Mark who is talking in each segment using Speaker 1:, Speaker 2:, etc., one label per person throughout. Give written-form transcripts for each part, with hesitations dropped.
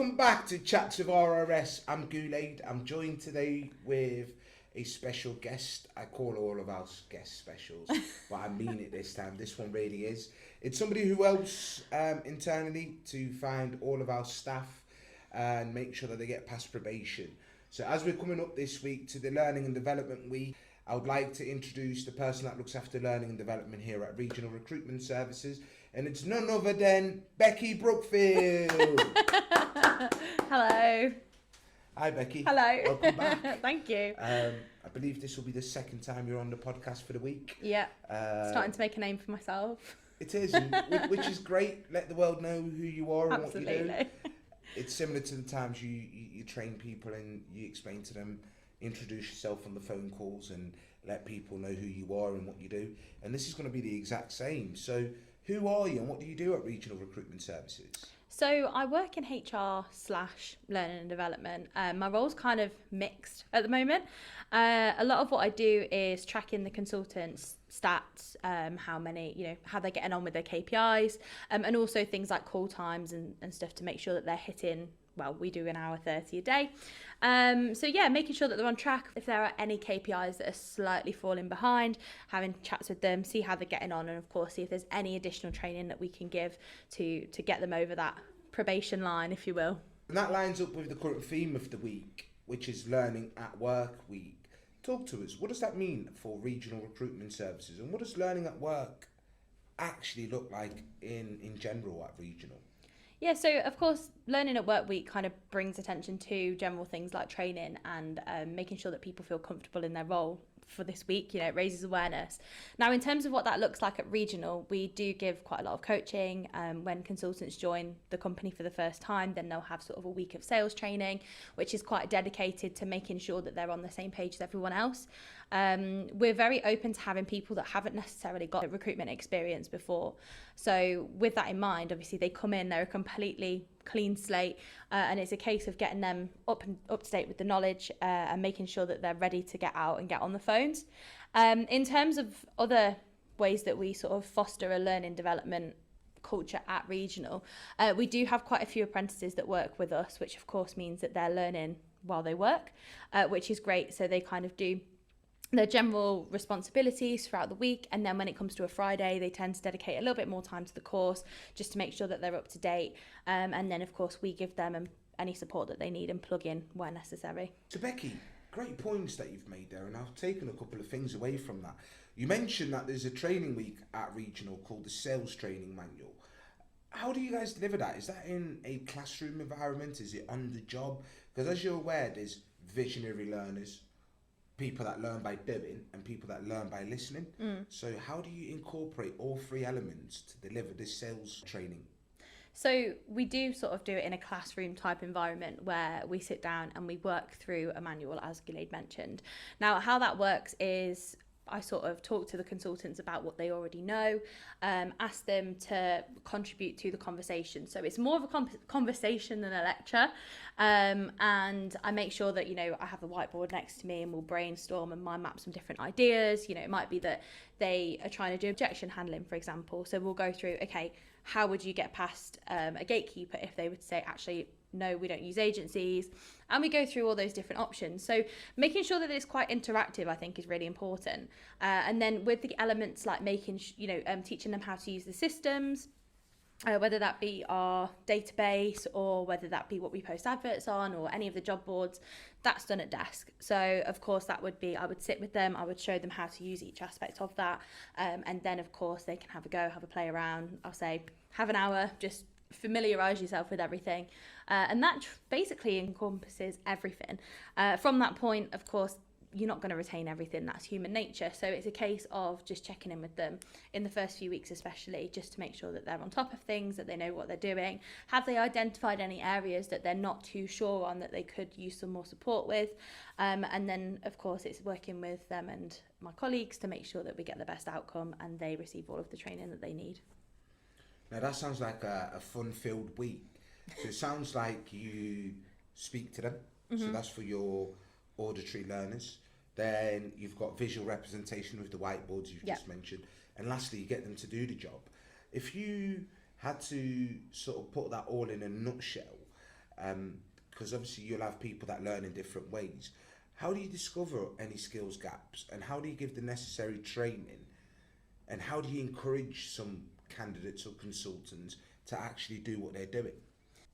Speaker 1: Welcome back to Chats with RRS. I'm Guleid. I'm joined today with a special guest. I call all of our guest specials, but I mean it this time. This one really is. It's somebody who helps internally to find all of our staff and make sure that they get past probation. So as we're coming up this week to the Learning and Development Week, I would like to introduce the person that looks after learning and development here at Regional Recruitment Services, and it's none other than Rebecca Brookfield.
Speaker 2: Hello.
Speaker 1: Hi, Becky.
Speaker 2: Hello.
Speaker 1: Welcome back.
Speaker 2: Thank you.
Speaker 1: I believe this will be the second time you're on the podcast for the week.
Speaker 2: Yeah. Starting to make a name for myself.
Speaker 1: It is, which is great. Let the world know who you are and
Speaker 2: Absolutely.
Speaker 1: what you do. It's similar to the times you train people and you explain to them, introduce yourself on the phone calls and let people know who you are and what you do. And this is going to be the exact same. So who are you and what do you do at Regional Recruitment Services?
Speaker 2: So I work in HR/learning and development. My role's kind of mixed at the moment. A lot of what I do is tracking the consultants' stats, how they're getting on with their KPIs, and also things like call times and stuff to make sure that they're hitting. Well, we do an hour 30 a day. Making sure that they're on track. If there are any KPIs that are slightly falling behind, having chats with them, see how they're getting on, and of course, see if there's any additional training that we can give to get them over that probation line, if you will.
Speaker 1: And that lines up with the current theme of the week, which is Learning at Work Week. Talk to us. What does that mean for Regional Recruitment Services, and what does learning at work actually look like in general at Regional?
Speaker 2: Yeah, so of course, Learning at Work Week kind of brings attention to general things like training and making sure that people feel comfortable in their role for this week. You know, it raises awareness. Now, in terms of what that looks like at Regional, we do give quite a lot of coaching. When consultants join the company for the first time, then they'll have sort of a week of sales training, which is quite dedicated to making sure that they're on the same page as everyone else. We're very open to having people that haven't necessarily got recruitment experience before. So with that in mind, obviously they come in, they're a completely clean slate, and it's a case of getting them up to date with the knowledge and making sure that they're ready to get out and get on the phones. In terms of other ways that we sort of foster a learning development culture at Regional, we do have quite a few apprentices that work with us, which of course means that they're learning while they work, which is great. So they kind of do their general responsibilities throughout the week, and then when it comes to a Friday, they tend to dedicate a little bit more time to the course just to make sure that they're up to date, and then of course we give them any support that they need and plug in where necessary.
Speaker 1: So Becky, great points that you've made there, and I've taken a couple of things away from that. You mentioned that there's a training week at Regional called the Sales Training Manual. How do you guys deliver that? Is that in a classroom environment? Is it on the job? Because as you're aware, there's visionary learners, people that learn by doing, and people that learn by listening. So how do you incorporate all three elements to deliver this sales training?
Speaker 2: So we do sort of do it in a classroom type environment where we sit down and we work through a manual, as Guleid mentioned. Now, how that works is I sort of talk to the consultants about what they already know, ask them to contribute to the conversation. So it's more of a conversation than a lecture. And I make sure that, I have the whiteboard next to me and we'll brainstorm and mind map some different ideas. It might be that they are trying to do objection handling, for example. So we'll go through, okay, how would you get past a gatekeeper if they would say, actually, no, we don't use agencies, and we go through all those different options. So making sure that it's quite interactive, I think, is really important. And then with the elements like teaching them how to use the systems, whether that be our database or whether that be what we post adverts on or any of the job boards, that's done at desk. So of course that would be, I would sit with them, I would show them how to use each aspect of that, and then of course they can have a go, have a play around. I'll say have an hour, just familiarise yourself with everything, and that basically encompasses everything. From that point, of course, you're not going to retain everything. That's human nature. So it's a case of just checking in with them in the first few weeks, especially just to make sure that they're on top of things, that they know what they're doing. Have they identified any areas that they're not too sure on that they could use some more support with? And then, of course, it's working with them and my colleagues to make sure that we get the best outcome and they receive all of the training that they need.
Speaker 1: Now that sounds like a fun-filled week. So it sounds like you speak to them. So that's for your auditory learners. Then you've got visual representation with the whiteboards you've just mentioned. And lastly, you get them to do the job. If you had to sort of put that all in a nutshell, because obviously you'll have people that learn in different ways. How do you discover any skills gaps, and how do you give the necessary training, and how do you encourage some candidates or consultants to actually do what they're doing?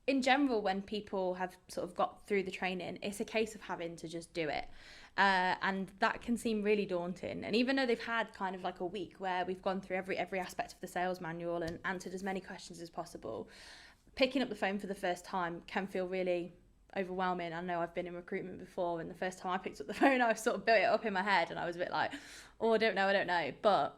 Speaker 2: In general, when people have sort of got through the training, it's a case of having to just do it. And that can seem really daunting. And even though they've had kind of like a week where we've gone through every aspect of the sales manual and answered as many questions as possible, picking up the phone for the first time can feel really overwhelming. I know I've been in recruitment before, and the first time I picked up the phone, I sort of built it up in my head and I was a bit like, oh, I don't know. But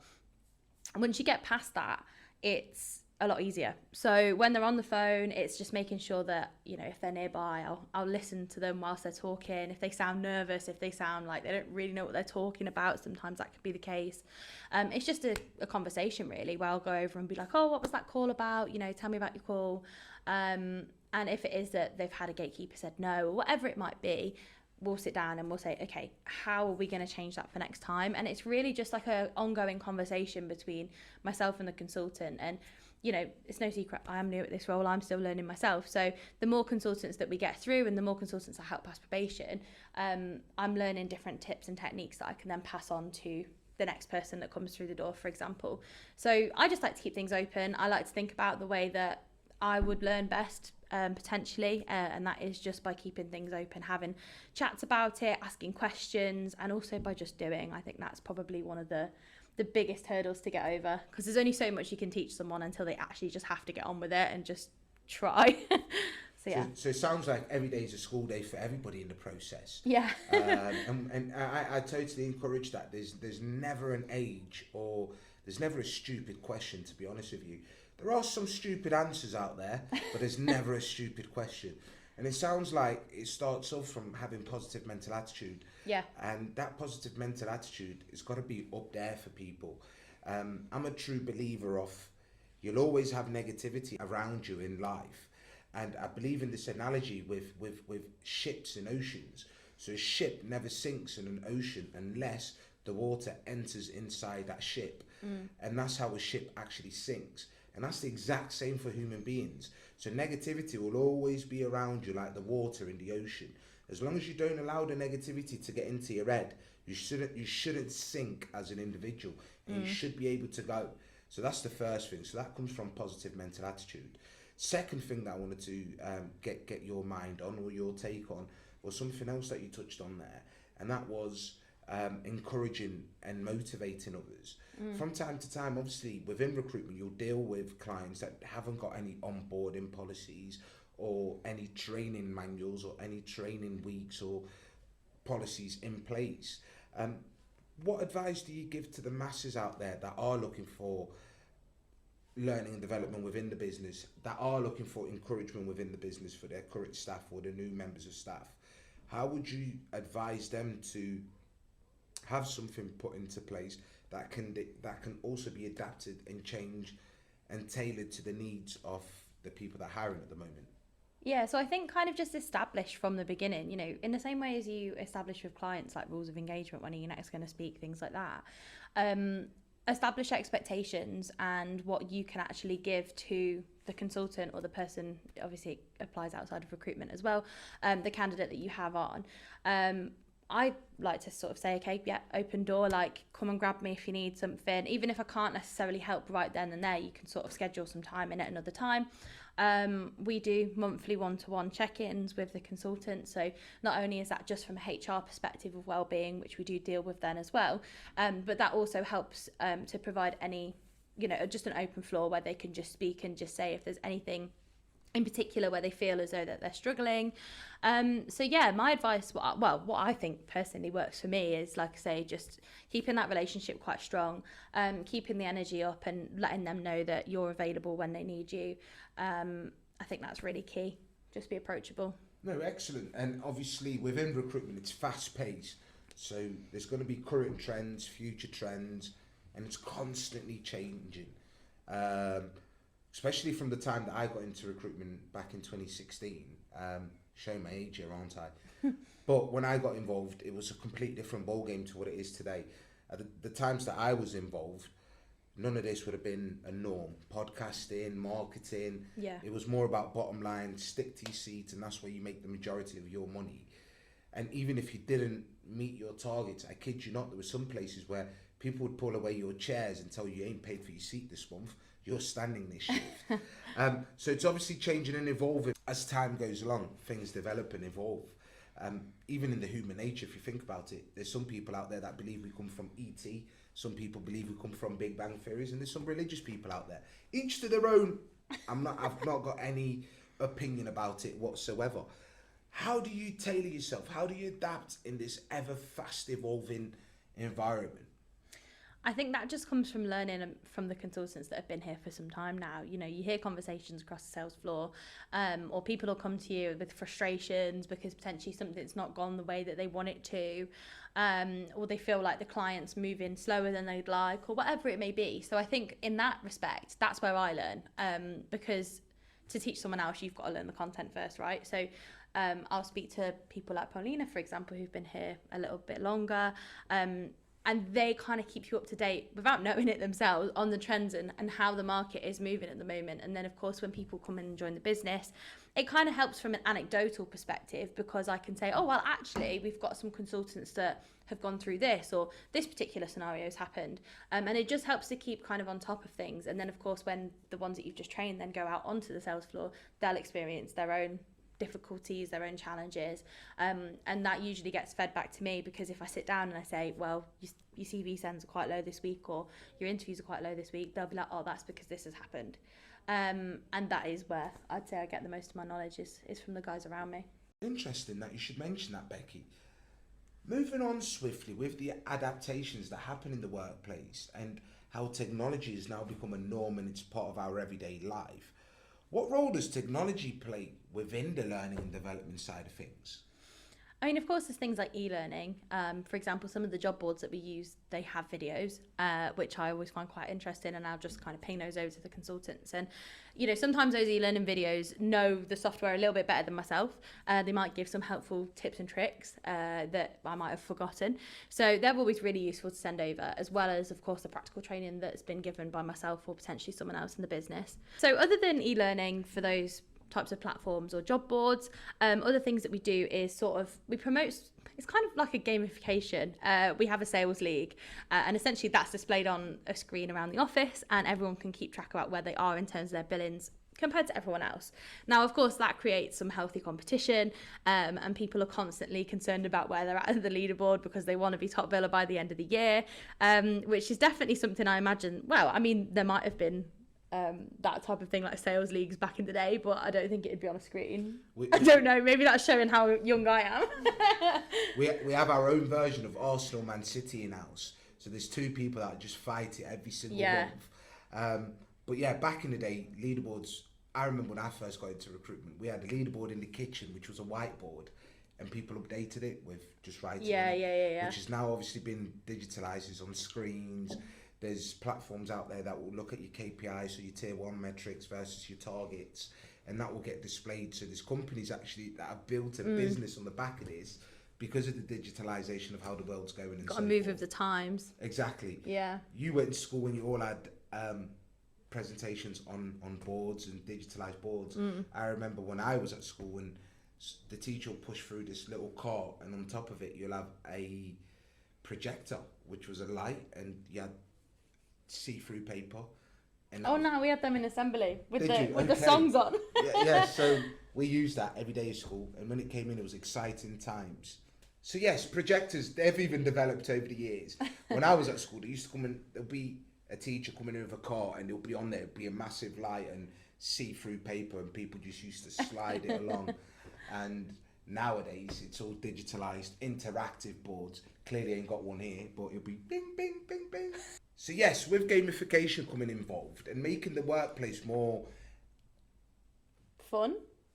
Speaker 2: once you get past that, it's a lot easier. So when they're on the phone, it's just making sure that, you know, if they're nearby, I'll listen to them whilst they're talking. If they sound nervous, if they sound like they don't really know what they're talking about, sometimes that could be the case. It's just a conversation really, where I'll go over and be like, oh, what was that call about? You know, tell me about your call. And if it is that they've had a gatekeeper said no, or whatever it might be, we'll sit down and we'll say, okay, how are we going to change that for next time? And it's really just like an ongoing conversation between myself and the consultant. And you know, it's no secret, I am new at this role, I'm still learning myself. So the more consultants that we get through and the more consultants I help pass probation, I'm learning different tips and techniques that I can then pass on to the next person that comes through the door, for example. So I just like to keep things open. I like to think about the way that I would learn best, potentially, and that is just by keeping things open, having chats about it, asking questions, and also by just doing. I think that's probably one of the biggest hurdles to get over, because there's only so much you can teach someone until they actually just have to get on with it and just try. So yeah.
Speaker 1: So it sounds like every day is a school day for everybody in the process.
Speaker 2: Yeah.
Speaker 1: And I totally encourage that. There's never an age, or there's never a stupid question, to be honest with you. There are some stupid answers out there, but there's never a stupid question. And it sounds like it starts off from having positive mental attitude.
Speaker 2: Yeah.
Speaker 1: And that positive mental attitude has got to be up there for people. I'm a true believer of, you'll always have negativity around you in life. And I believe in this analogy with ships in oceans. So a ship never sinks in an ocean unless the water enters inside that ship. And that's how a ship actually sinks. And that's the exact same for human beings. So negativity will always be around you like the water in the ocean. As long as you don't allow the negativity to get into your head, you shouldn't sink as an individual, and you should be able to go. So that's the first thing. So that comes from positive mental attitude. Second thing that I wanted to get your mind on, or your take on, was something else that you touched on there, and that was encouraging and motivating others. From time to time, obviously within recruitment, you'll deal with clients that haven't got any onboarding policies or any training manuals or any training weeks or policies in place. What advice do you give to the masses out there that are looking for learning and development within the business, that are looking for encouragement within the business for their current staff or the new members of staff? How would you advise them to have something put into place that can also be adapted and changed and tailored to the needs of the people that are hiring at the moment?
Speaker 2: Yeah, so I think kind of just establish from the beginning, you know, in the same way as you establish with clients like rules of engagement, when are you next going to speak, things like that. Establish expectations and what you can actually give to the consultant or the person, obviously it applies outside of recruitment as well, the candidate that you have on. I like to sort of say, okay, yeah, open door, like come and grab me if you need something. Even if I can't necessarily help right then and there, you can sort of schedule some time in at another time. We do monthly one-to-one check-ins with the consultant. So not only is that just from a HR perspective of well-being, which we do deal with then as well, but that also helps to provide any, you know, just an open floor where they can just speak and just say if there's anything in particular where they feel as though that they're struggling. So yeah, my advice, what I think personally works for me is, like I say, just keeping that relationship quite strong, keeping the energy up and letting them know that you're available when they need you. I think that's really key. Just be approachable.
Speaker 1: No, excellent. And obviously within recruitment, it's fast paced. So there's going to be current trends, future trends, and it's constantly changing. Especially from the time that I got into recruitment back in 2016, showing my age here, aren't I? But when I got involved, it was a complete different ballgame to what it is today. At the times that I was involved, none of this would have been a norm. Podcasting, marketing,
Speaker 2: Yeah.
Speaker 1: it was more about bottom line, stick to your seat, and that's where you make the majority of your money. And even if you didn't meet your targets, I kid you not, there were some places where people would pull away your chairs and tell you ain't paid for your seat this month, you're standing this shift. So it's obviously changing and evolving as time goes along. Things develop and evolve. Even in the human nature, if you think about it, there's some people out there that believe we come from ET, some people believe we come from Big Bang Theories, and there's some religious people out there. Each to their own. I've not got any opinion about it whatsoever. How do you tailor yourself? How do you adapt in this ever fast evolving environment?
Speaker 2: I think that just comes from learning from the consultants that have been here for some time now. You know, you hear conversations across the sales floor, or people will come to you with frustrations because potentially something's not gone the way that they want it to, or they feel like the client's moving slower than they'd like, or whatever it may be. So I think in that respect, that's where I learn, because to teach someone else, you've got to learn the content first, right? So I'll speak to people like Paulina, for example, who've been here a little bit longer, and they kind of keep you up to date without knowing it themselves on the trends and how the market is moving at the moment. And then, of course, when people come in and join the business, it kind of helps from an anecdotal perspective, because I can say, oh, well, actually, we've got some consultants that have gone through this, or this particular scenario has happened. And it just helps to keep kind of on top of things. And then, of course, when the ones that you've just trained then go out onto the sales floor, they'll experience their own difficulties, their own challenges, and that usually gets fed back to me, because if I sit down and I say, well, your CV sends are quite low this week, or your interviews are quite low this week, they'll be like, oh, that's because this has happened. And that is where I'd say I get the most of my knowledge is from the guys around me.
Speaker 1: Interesting that you should mention that, Becky. Moving on swiftly with the adaptations that happen in the workplace and how technology has now become a norm and it's part of our everyday life. What role does technology play within the learning and development side of things?
Speaker 2: I mean, of course, there's things like e-learning. For example, some of the job boards that we use, they have videos, which I always find quite interesting, and I'll just kind of ping those over to the consultants. And, you know, sometimes those e-learning videos know the software a little bit better than myself. They might give some helpful tips and tricks that I might have forgotten. So they're always really useful to send over, as well as, of course, the practical training that's been given by myself or potentially someone else in the business. So other than e-learning for those types of platforms or job boards, other things that we do is sort of, we promote, it's kind of like a gamification. We have a sales league, and essentially that's displayed on a screen around the office, and everyone can keep track about where they are in terms of their billings compared to everyone else. Now, of course, that creates some healthy competition, and people are constantly concerned about where they're at the leaderboard because they want to be top biller by the end of the year, which is definitely something I imagine, well, I mean, there might have been that type of thing like sales leagues back in the day, but I don't think it'd be on a screen. I don't know, maybe that's showing how young I am.
Speaker 1: we have our own version of Arsenal Man City in-house, so there's two people that just fight it every single month. But yeah, back in the day, leaderboards, I remember when I first got into recruitment, we had a leaderboard in the kitchen which was a whiteboard, and people updated it with just writing which has now obviously been digitalised. It's on screens. There's platforms out there that will look at your KPIs, so your tier 1 metrics versus your targets, and that will get displayed. So there's companies actually that have built a business on the back of this because of the digitalisation of how the world's going. And
Speaker 2: got to move with the times.
Speaker 1: Exactly.
Speaker 2: Yeah.
Speaker 1: You went to school when you all had presentations on boards and digitalised boards. I remember when I was at school, and the teacher will push through this little cart, and on top of it you'll have a projector, which was a light, and you had see-through paper. And
Speaker 2: no, we had them in assembly with the
Speaker 1: Okay.
Speaker 2: songs on.
Speaker 1: yeah, so we used that every day at school, and when it came in, it was exciting times. So yes, projectors, they've even developed over the years. When I was at school, they used to come in, there'll be a teacher coming in with a car, and it'll be on there, it'll be a massive light and see-through paper, and people just used to slide it along. And nowadays, it's all digitalised, interactive boards. Clearly ain't got one here, but it'll be bing, bing, bing, bing. So yes, with gamification coming involved and making the workplace more
Speaker 2: fun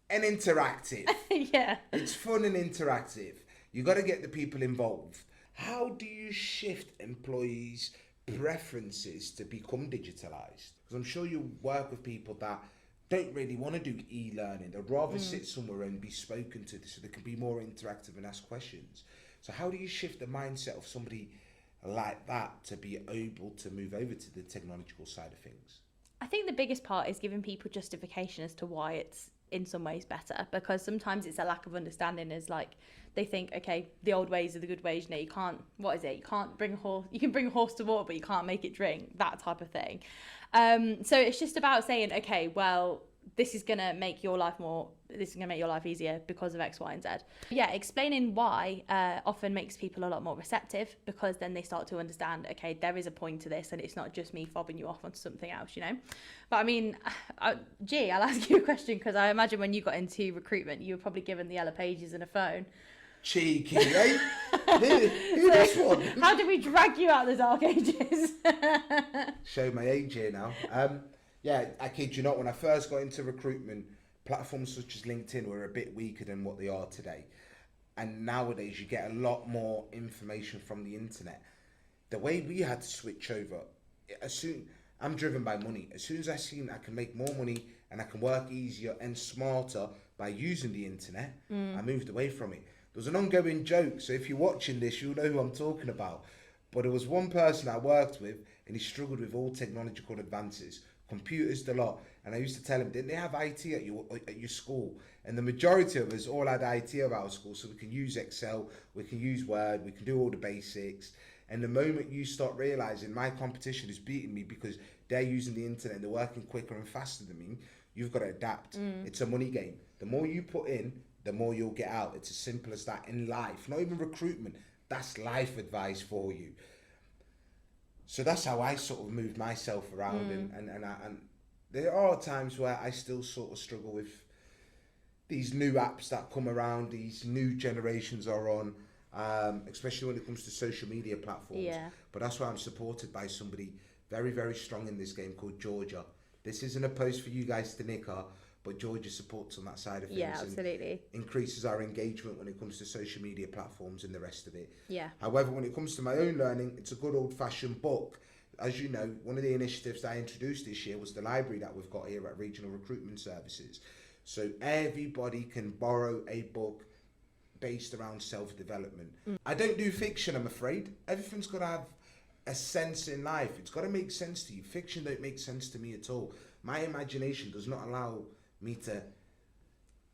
Speaker 1: and interactive.
Speaker 2: Yeah.
Speaker 1: It's fun and interactive. You got to get the people involved. How do you shift employees' preferences to become digitalised? Because I'm sure you work with people that don't really want to do e-learning. They'd rather sit somewhere and be spoken to so they can be more interactive and ask questions. So how do you shift the mindset of somebody like that to be able to move over to the technological side of things?
Speaker 2: I think the biggest part is giving people justification as to why it's in some ways better, because sometimes it's a lack of understanding. Is like they think, okay, the old ways are the good ways. You know, you can't, what is it? You can't bring a horse. You can bring a horse to water, but you can't make it drink. That type of thing. So it's just about saying, okay, well, this is going to make your life easier because of X, Y, and Z. Yeah, explaining why often makes people a lot more receptive, because then they start to understand, okay, there is a point to this and it's not just me fobbing you off onto something else, you know? But I mean, I'll ask you a question, because I imagine when you got into recruitment, you were probably given the yellow pages and a phone.
Speaker 1: Cheeky, eh? Who this one?
Speaker 2: How did we drag you out of the dark ages?
Speaker 1: Show my age here now. Yeah, I kid you not, when I first got into recruitment, platforms such as LinkedIn were a bit weaker than what they are today. And nowadays you get a lot more information from the internet. The way we had to switch over, I'm driven by money. As soon as I seen I can make more money and I can work easier and smarter by using the internet, I moved away from it. There was an ongoing joke, so if you're watching this, you'll know who I'm talking about. But there was one person I worked with and he struggled with all technological advances. Computers, the lot, and I used to tell him, didn't they have IT at your school? And the majority of us all had IT at our school, so we can use Excel, we can use Word, we can do all the basics. And the moment you start realizing my competition is beating me because they're using the internet and they're working quicker and faster than me, you've got to adapt. It's a money game. The more you put in, the more you'll get out. It's as simple as that in life, not even recruitment. That's life advice for you. So that's how I sort of moved myself around, and there are times where I still sort of struggle with these new apps that come around, these new generations are on, especially when it comes to social media platforms.
Speaker 2: Yeah.
Speaker 1: But that's why I'm supported by somebody very, very strong in this game called Georgia. This isn't a post for you guys to nick her, but Georgia supports on that side of things.
Speaker 2: Yeah, absolutely.
Speaker 1: And increases our engagement when it comes to social media platforms and the rest of it.
Speaker 2: Yeah.
Speaker 1: However, when it comes to my own learning, it's a good old-fashioned book. As you know, one of the initiatives that I introduced this year was the library that we've got here at Regional Recruitment Services. So everybody can borrow a book based around self-development. I don't do fiction, I'm afraid. Everything's got to have a sense in life. It's got to make sense to you. Fiction don't make sense to me at all. My imagination does not allow me to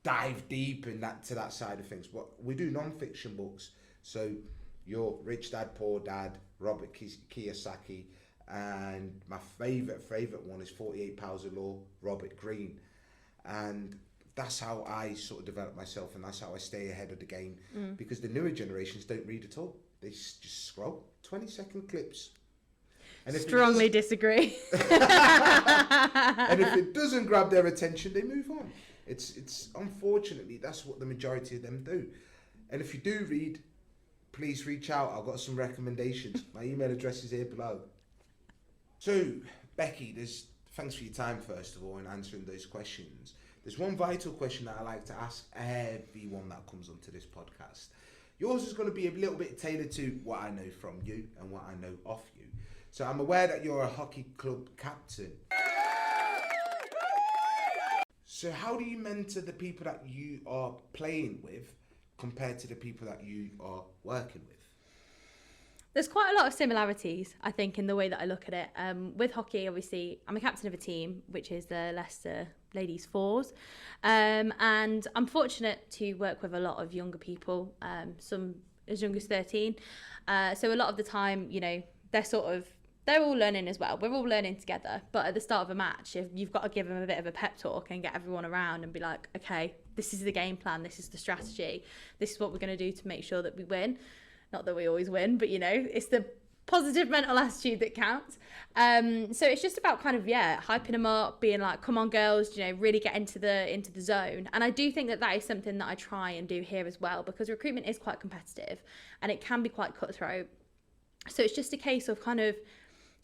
Speaker 1: dive deep in that side of things. But we do non-fiction books. So your Rich Dad, Poor Dad, Robert Kiyosaki, and my favourite one is 48 Powers of Law, Robert Greene. And that's how I sort of develop myself, and that's how I stay ahead of the game, because the newer generations don't read at all. They just scroll 20-second clips. And
Speaker 2: Strongly disagree.
Speaker 1: And if it doesn't grab their attention, they move on. It's unfortunately, that's what the majority of them do. And if you do read, please reach out. I've got some recommendations. My email address is here below. So, Becky, thanks for your time, first of all, in answering those questions. There's one vital question that I like to ask everyone that comes onto this podcast. Yours is going to be a little bit tailored to what I know from you and what I know of you. So I'm aware that you're a hockey club captain. So how do you mentor the people that you are playing with compared to the people that you are working with?
Speaker 2: There's quite a lot of similarities, I think, in the way that I look at it. With hockey, obviously, I'm a captain of a team, which is the Leicester Ladies Fours. And I'm fortunate to work with a lot of younger people, some as young as 13. So a lot of the time, you know, they're all learning as well. We're all learning together. But at the start of a match, you've got to give them a bit of a pep talk and get everyone around and be like, okay, this is the game plan. This is the strategy. This is what we're going to do to make sure that we win. Not that we always win, but, you know, it's the positive mental attitude that counts. So it's just about kind of, hyping them up, being like, come on, girls, you know, really get into the zone. And I do think that is something that I try and do here as well, because recruitment is quite competitive and it can be quite cutthroat. So it's just a case of kind of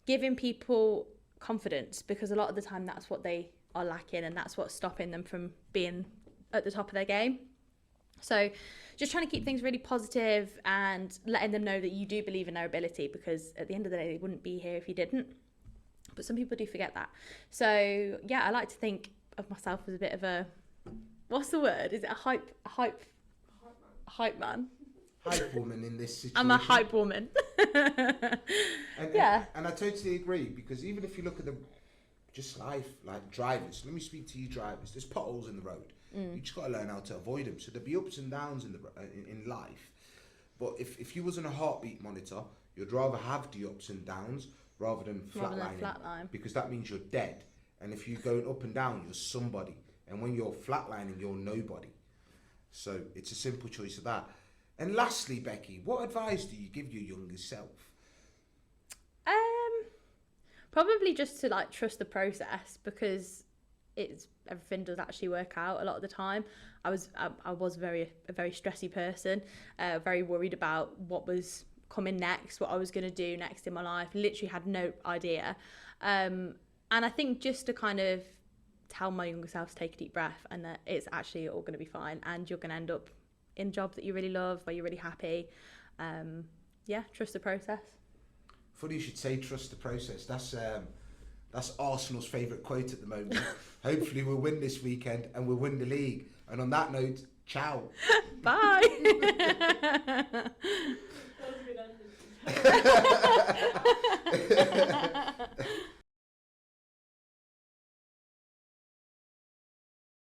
Speaker 2: giving people confidence, because a lot of the time that's what they are lacking and that's what's stopping them from being at the top of their game. So just trying to keep things really positive and letting them know that you do believe in their ability, because at the end of the day, they wouldn't be here if you didn't. But some people do forget that. So yeah, I like to think of myself as a bit of a, what's the word? Is it a hype man?
Speaker 1: hype woman in this situation.
Speaker 2: I'm a hype woman.
Speaker 1: And I totally agree, because even if you look at just life, like drivers, let me speak to you drivers. There's potholes in the road. You just got to learn how to avoid them. So there'll be ups and downs in life. But if you wasn't a heartbeat monitor, you'd rather have the ups and downs rather than flatlining, because that means you're dead. And if you're going up and down, you're somebody. And when you're flatlining, you're nobody. So it's a simple choice of that. And lastly, Becky, what advice do you give your younger self?
Speaker 2: Probably just to like trust the process, because everything does actually work out a lot of the time. I was a very stressy person, very worried about what was coming next, what I was going to do next in my life. Literally had no idea. And I think just to kind of tell my younger self to take a deep breath, and that it's actually all going to be fine, and you're going to end up in a job that you really love, where you're really happy. Trust the process.
Speaker 1: Funny you should say trust the process. That's Arsenal's favourite quote at the moment. Hopefully we'll win this weekend and we'll win the league. And on that note, ciao.
Speaker 2: Bye.